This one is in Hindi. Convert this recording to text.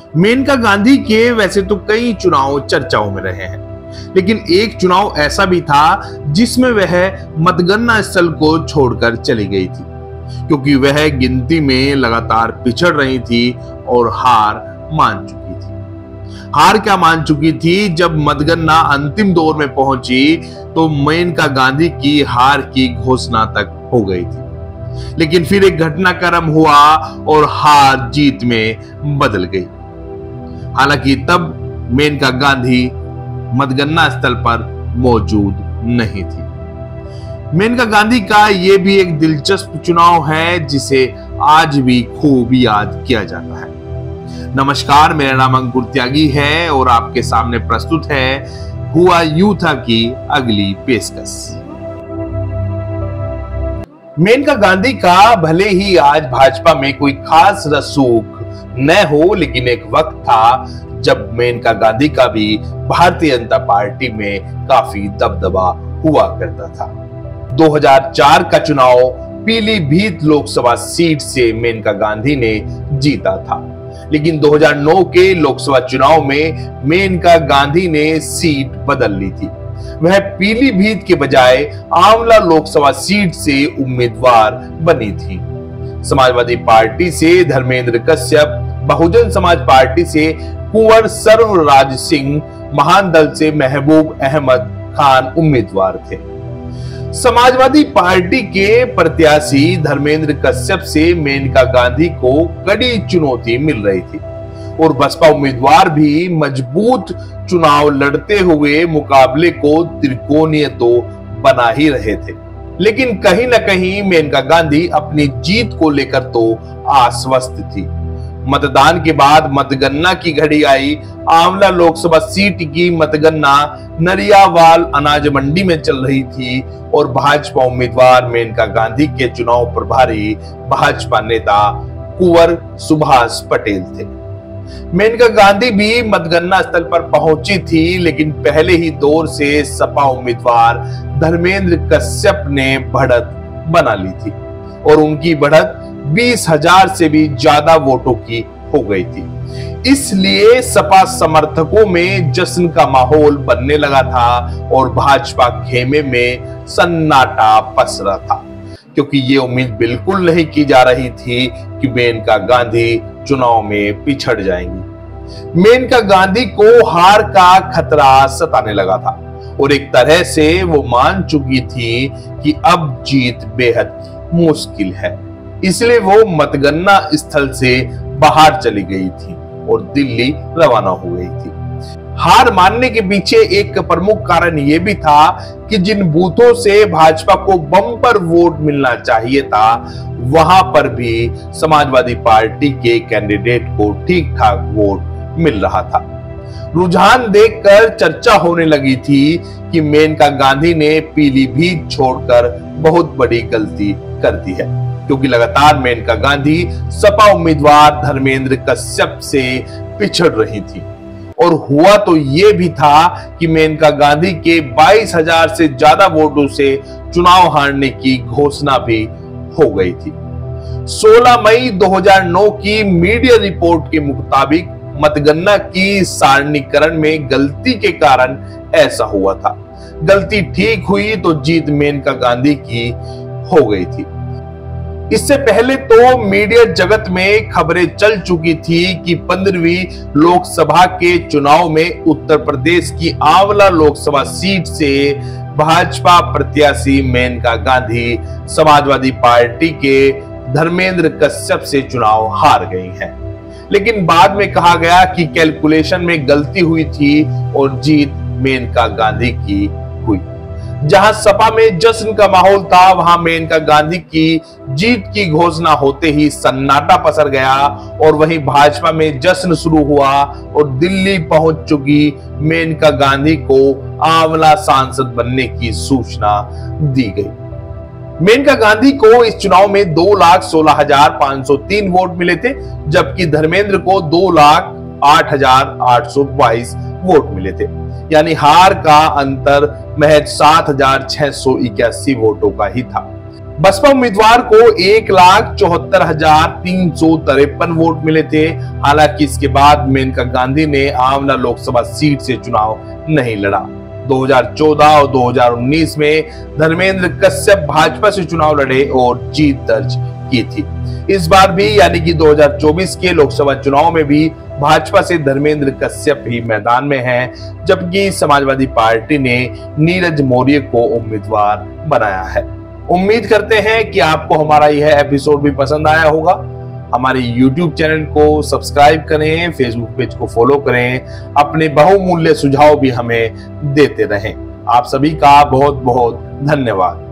मेनका गांधी के वैसे तो कई चुनाव चर्चाओं में रहे हैं, लेकिन एक चुनाव ऐसा भी था जिसमें वह मतगणना स्थल को छोड़कर चली गई थी, क्योंकि वह गिनती में लगातार पिछड़ रही थी और हार मान चुकी थी। हार क्या मान चुकी थी? जब मतगणना अंतिम दौर में पहुंची तो मेनका गांधी की हार की घोषणा तक हो गई थी, लेकिन फिर एक घटनाक्रम हुआ और हार जीत में बदल गई। हालांकि तब मेनका गांधी मतगणना स्थल पर मौजूद नहीं थी। मेनका गांधी का यह भी एक दिलचस्प चुनाव है जिसे आज भी खूब याद किया जाता है। नमस्कार, मेरा नाम अंकुर त्यागी है और आपके सामने प्रस्तुत है हुआ यूं था की अगली पेशकश। मेनका गांधी का भले ही आज भाजपा में कोई खास रसूख न हो, लेकिन एक वक्त था जब मेनका गांधी का भी भारतीय जनता पार्टी में काफी दबदबा हुआ करता था। 2004 का चुनाव पीलीभीत लोकसभा सीट से मेनका गांधी ने जीता था, लेकिन 2009 के लोकसभा चुनाव में मेनका गांधी ने सीट बदल ली थी। वह पीलीभीत के बजाय आंवला लोकसभा सीट से उम्मीदवार बनी थी। समाजवादी पार्टी से धर्मेंद्र कश्यप, बहुजन समाज पार्टी से कुंवर सर्वराज सिंह, महान दल से महबूब अहमद खान उम्मीदवार थे। समाजवादी पार्टी के प्रत्याशी धर्मेंद्र कश्यप से मेनका गांधी को कड़ी चुनौती मिल रही थी और बसपा उम्मीदवार भी मजबूत चुनाव लड़ते हुए मुकाबले को त्रिकोणीय तो बना ही रहे थे, लेकिन कहीं न कहीं मेनका गांधी अपनी जीत को लेकर तो आश्वस्त थी। मतदान के बाद मतगणना की घड़ी आई। आंवला लोकसभा सीट की मतगणना नरियावाल अनाज मंडी में चल रही थी और भाजपा उम्मीदवार मेनका गांधी के चुनाव प्रभारी भाजपा नेता कुंवर सुभाष पटेल थे। मेनका गांधी भी मतगणना स्थल पर पहुंची थी, लेकिन पहले ही दौर से सपा उम्मीदवार धर्मेंद्र कश्यप ने बढ़त बना ली थी और उनकी बढ़त 20,000 से भी ज्यादा वोटों की हो गई थी। इसलिए सपा समर्थकों में जश्न का माहौल बनने लगा था और भाजपा खेमे में सन्नाटा पसरा था, क्योंकि ये उम्मीद बिल्कुल नहीं की जा रही थी कि मेनका गांधी चुनाव में पिछड़ जाएंगी। मेनका गांधी को हार का खतरा सताने लगा था और एक तरह से वो मान चुकी थी कि अब जीत बेहद मुश्किल है। इसलिए वो मतगणना स्थल से बाहर चली गई थी और दिल्ली रवाना हो गई थी। हार मानने के पीछे एक प्रमुख कारण यह भी था कि जिन बूथों से भाजपा को बम्पर वोट मिलना चाहिए था, वहां पर भी समाजवादी पार्टी के कैंडिडेट को ठीक ठाक वोट मिल रहा था। रुझान देखकर चर्चा होने लगी थी कि मेनका गांधी ने पीलीभीत छोड़कर बहुत बड़ी गलती कर दी है, क्योंकि लगातार मेनका गांधी सपा उम्मीदवार धर्मेंद्र कश्यप से पिछड़ रही थी। और हुआ तो यह भी था कि मेनका गांधी के 22,000 से ज्यादा वोटों से चुनाव हारने की घोषणा भी हो गई थी। 16 मई 2009 की मीडिया रिपोर्ट के मुताबिक मतगणना की सारणीकरण में गलती के कारण ऐसा हुआ था। गलती ठीक हुई तो जीत मेनका गांधी की हो गई थी। इससे पहले तो मीडिया जगत में खबरें चल चुकी थी कि 15वीं लोकसभा के चुनाव में उत्तर प्रदेश की आंवला लोकसभा सीट से भाजपा प्रत्याशी मेनका गांधी समाजवादी पार्टी के धर्मेंद्र कश्यप से चुनाव हार गई हैं। लेकिन बाद में कहा गया कि कैलकुलेशन में गलती हुई थी और जीत मेनका गांधी की हुई। जहां सपा में जश्न का माहौल था, वहां मेनका गांधी की जीत की घोषणा होते ही सन्नाटा पसर गया और वहीं भाजपा में जश्न शुरू हुआ और दिल्ली पहुंच चुकी मेनका गांधी को आंवला सांसद बनने की सूचना दी गई। मेनका गांधी को इस चुनाव में 2,16,503 वोट मिले थे, जबकि धर्मेंद्र को 2,08,822 वोट मिले थे। यानी हार का अंतर महज 7,681 वोटों का ही था। बसपा उम्मीदवार को 1,74,353 वोट मिले थे। हालांकि इसके बाद मेनका गांधी ने आंवला लोकसभा सीट से चुनाव नहीं लड़ा। 2014 और 2019 में धर्मेंद्र कश्यप भाजपा से चुनाव लड़े और जीत दर्ज की थी। इस बार भी यानी कि 2024 के लोकसभा चुनाव में भी भाजपा से धर्मेंद्र कश्यप ही मैदान में हैं, जबकि समाजवादी पार्टी ने नीरज मौर्य को उम्मीदवार बनाया है। उम्मीद करते हैं कि आपको हमारा यह एपिसोड भी पसंद आया होगा। हमारे YouTube चैनल को सब्सक्राइब करें, Facebook पेज को फॉलो करें, अपने बहुमूल्य सुझाव भी हमें देते रहें। आप सभी का बहुत बहुत धन्यवाद।